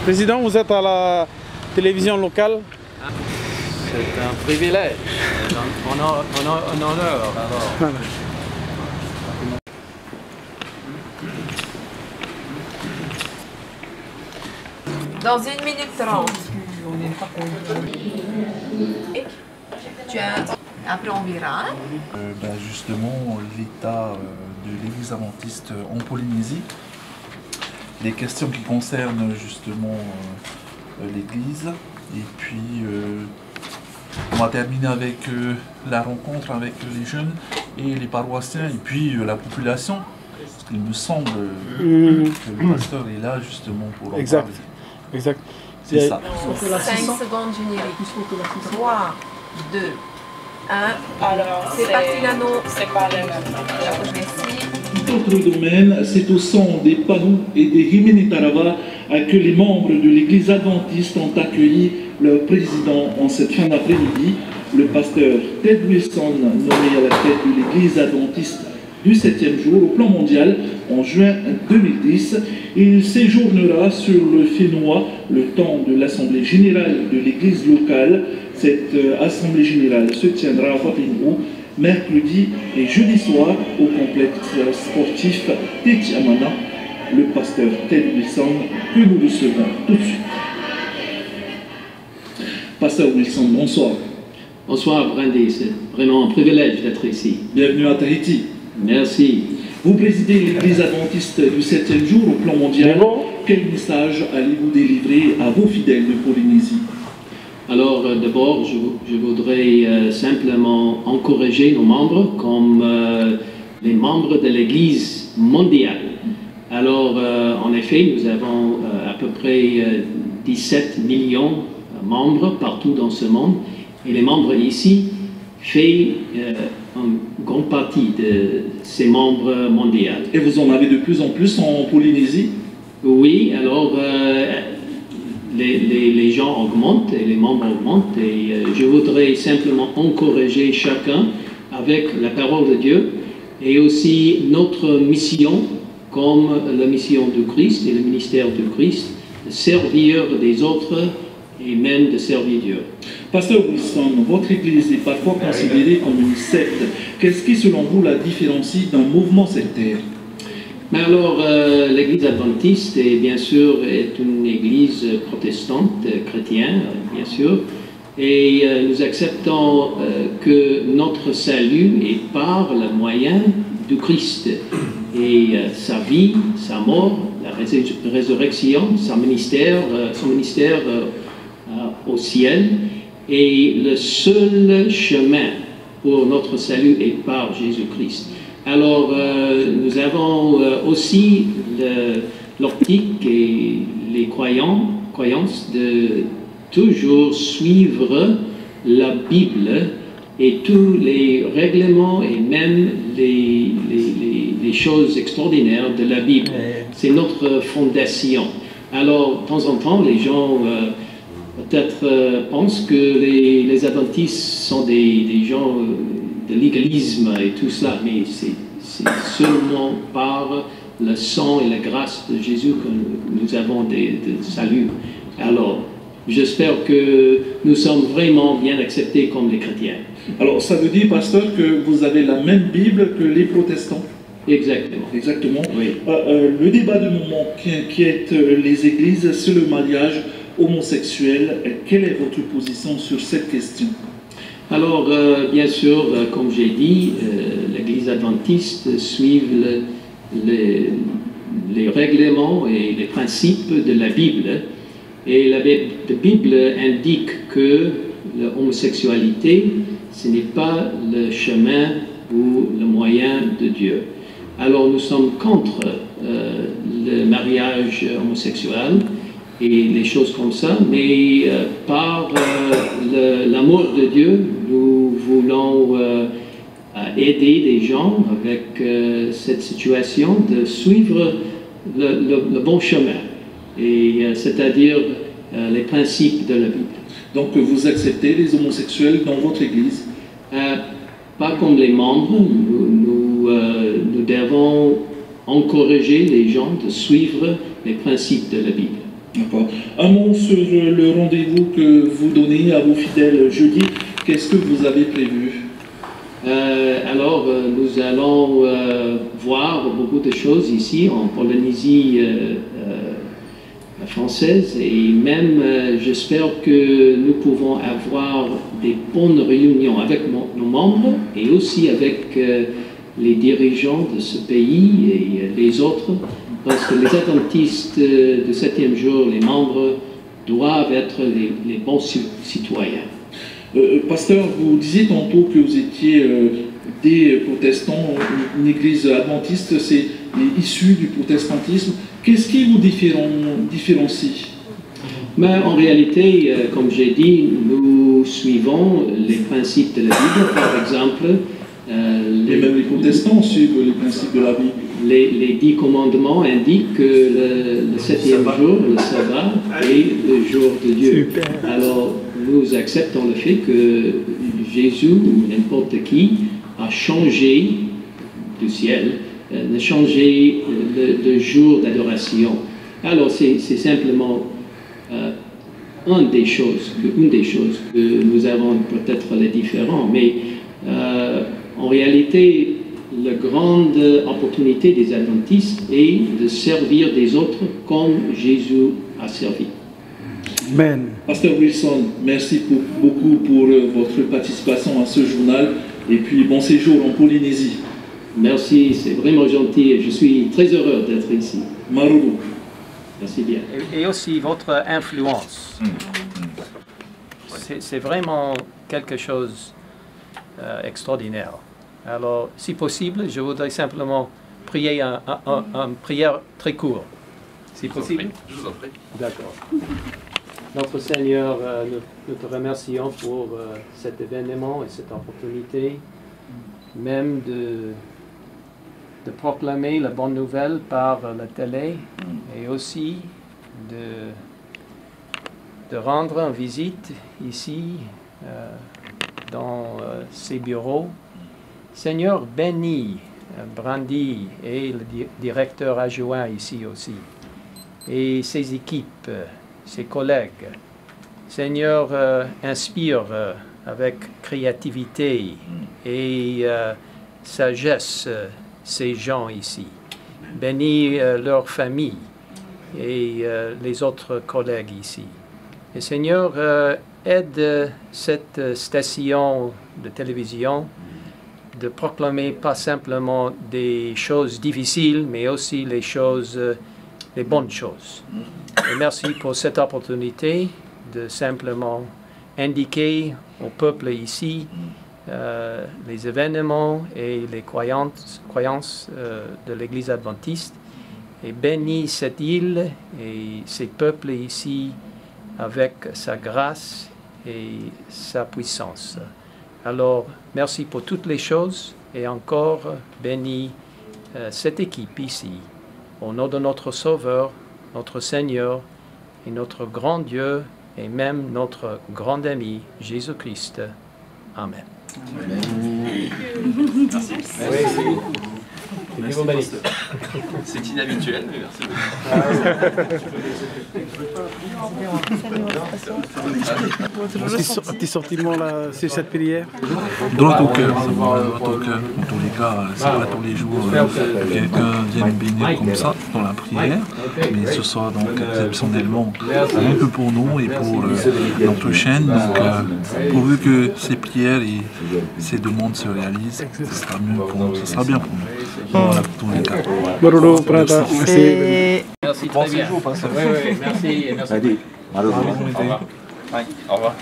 Président, vous êtes à la télévision locale. C'est un privilège, un honneur alors. Voilà. Dans 1 minute 30. Tu as... Après on verra. Justement, l'état de l'Église adventiste en Polynésie, les questions qui concernent justement l'Église, et puis on va terminer avec la rencontre avec les jeunes et les paroissiens, et puis la population, parce qu'il me semble que le pasteur est là justement pour en Exact. parler. Exact. C'est ça. 5 secondes génériques. 3, 2, 1. Alors, c'est parti Nano. C'est pas les mêmes. Merci. Autre domaine, c'est au son des Panou et des Himene Tarava que les membres de l'Église adventiste ont accueilli leur président en cette fin d'après-midi, le pasteur Ted Wilson, nommé à la tête de l'Église adventiste du 7e jour au plan mondial en juin 2010. Il séjournera sur le Fénois le temps de l'Assemblée générale de l'Église locale. Cette Assemblée générale se tiendra à Wapingo mercredi et jeudi soir au complexe sportif Tetiamana. Le pasteur Ted Wilson que nous recevons tout de suite. Pasteur Wilson, bonsoir. Bonsoir Brandy, c'est vraiment un privilège d'être ici. Bienvenue à Tahiti. Merci. Vous présidez l'Église adventiste du 7e jour au plan mondial. Quel message allez-vous délivrer à vos fidèles de Polynésie? Alors d'abord, je voudrais simplement encourager nos membres comme les membres de l'Église mondiale. Alors en effet, nous avons à peu près 17 millions de membres partout dans ce monde. Et les membres ici font une grande partie de ces membres mondiaux. Et vous en avez de plus en plus en Polynésie? Oui, alors les gens augmentent et les membres augmentent. Et je voudrais simplement encourager chacun avec la parole de Dieu et aussi notre mission, comme la mission du Christ et le ministère du Christ, de servir des autres et même de servir Dieu. Pasteur Wilson, votre Église est parfois considérée comme une secte. Qu'est-ce qui, selon vous, la différencie d'un mouvement sectaire? Mais alors, l'Église adventiste, bien sûr, est une Église protestante, chrétienne, bien sûr, et nous acceptons que notre salut est par le moyen du Christ. Et sa vie, sa mort, la résurrection, son ministère au ciel, et le seul chemin pour notre salut est par Jésus-Christ. Alors, nous avons aussi l'optique et les croyances de toujours suivre la Bible et tous les règlements et même les choses extraordinaires de la Bible. C'est notre fondation. Alors, de temps en temps, les gens peut-être pensent que les adventistes sont des gens de l'égalisme et tout cela, mais c'est seulement par le sang et la grâce de Jésus que nous avons des salut. Alors, j'espère que nous sommes vraiment bien acceptés comme les chrétiens. Alors, ça veut dire, pasteur, que vous avez la même Bible que les protestants? Exactement. Exactement. Oui. Le débat du moment qui inquiète les églises, c'est le mariage homosexuel. Quelle est votre position sur cette question? Alors, bien sûr, comme j'ai dit, l'Église adventiste suit les règlements et les principes de la Bible. Et la Bible indique que l'homosexualité, ce n'est pas le chemin ou le moyen de Dieu. Alors, nous sommes contre le mariage homosexuel et les choses comme ça, mais par l'amour de Dieu, nous voulons aider des gens avec cette situation de suivre le bon chemin, et c'est-à-dire les principes de la Bible. Donc vous acceptez les homosexuels dans votre Église? Pas comme les membres, nous devons encourager les gens de suivre les principes de la Bible. D'accord. Un mot sur le rendez-vous que vous donnez à vos fidèles jeudi. Qu'est-ce que vous avez prévu? Alors, nous allons voir beaucoup de choses ici en Polynésie française et même j'espère que nous pouvons avoir des bonnes réunions avec nos membres et aussi avec les dirigeants de ce pays et les autres, parce que les adventistes du 7e jour, les membres, doivent être les bons citoyens. Pasteur, vous disiez tantôt que vous étiez des protestants, une église adventiste, c'est issu du protestantisme. Qu'est-ce qui vous différencie? Mais en réalité, comme j'ai dit, nous suivons les principes de la Bible, par exemple. Et même les protestants suivent les principes de la Bible. Les 10 commandements indiquent que le 7e jour, le sabbat, est le jour de Dieu. Super. Alors, nous acceptons le fait que Jésus, ou n'importe qui, a changé du ciel, a changé le jour d'adoration. Alors, c'est simplement une des choses que nous avons peut-être les différents, mais en réalité, la grande opportunité des adventistes est de servir des autres comme Jésus a servi. Amen. Pasteur Wilson, merci beaucoup pour votre participation à ce journal et puis bon séjour en Polynésie. Merci, c'est vraiment gentil et je suis très heureux d'être ici. Maruru. Merci bien. Et aussi votre influence. C'est vraiment quelque chose extraordinaire. Alors, si possible, je voudrais simplement prier une prière très courte. Si possible. Je vous en prie. D'accord. Notre Seigneur, nous te remercions pour cet événement et cette opportunité, même de proclamer la bonne nouvelle par la télé et aussi de rendre une visite ici dans ces bureaux. Seigneur, bénis Brandy et le directeur adjoint ici aussi, et ses équipes, ses collègues. Seigneur, inspire avec créativité et sagesse ces gens ici. Bénis leur famille et les autres collègues ici. Et Seigneur, aide cette station de télévision de proclamer pas simplement des choses difficiles, mais aussi les bonnes choses. Et merci pour cette opportunité de simplement indiquer au peuple ici les événements et les croyances de l'Église adventiste, et bénis cette île et ces peuples ici avec sa grâce et sa puissance. Alors, merci pour toutes les choses et encore bénis cette équipe ici. Au nom de notre Sauveur, notre Seigneur et notre grand Dieu et même notre grand ami Jésus-Christ. Amen. Merci. C'est inhabituel, mais merci Petit sentiment là, sur cette prière? Dans ton cœur, dans ton cœur. En tous les cas, c'est pas tous les jours quelqu'un vient bénir comme ça dans la prière, mais ce soir donc exceptionnellement, un peu pour nous et pour notre chaîne. Donc, pourvu que ces prières et ces demandes se réalisent, ce sera mieux pour nous, ce sera bien pour nous. Voilà, pour tous les cas. Merci très bien. Oui, merci. Au revoir.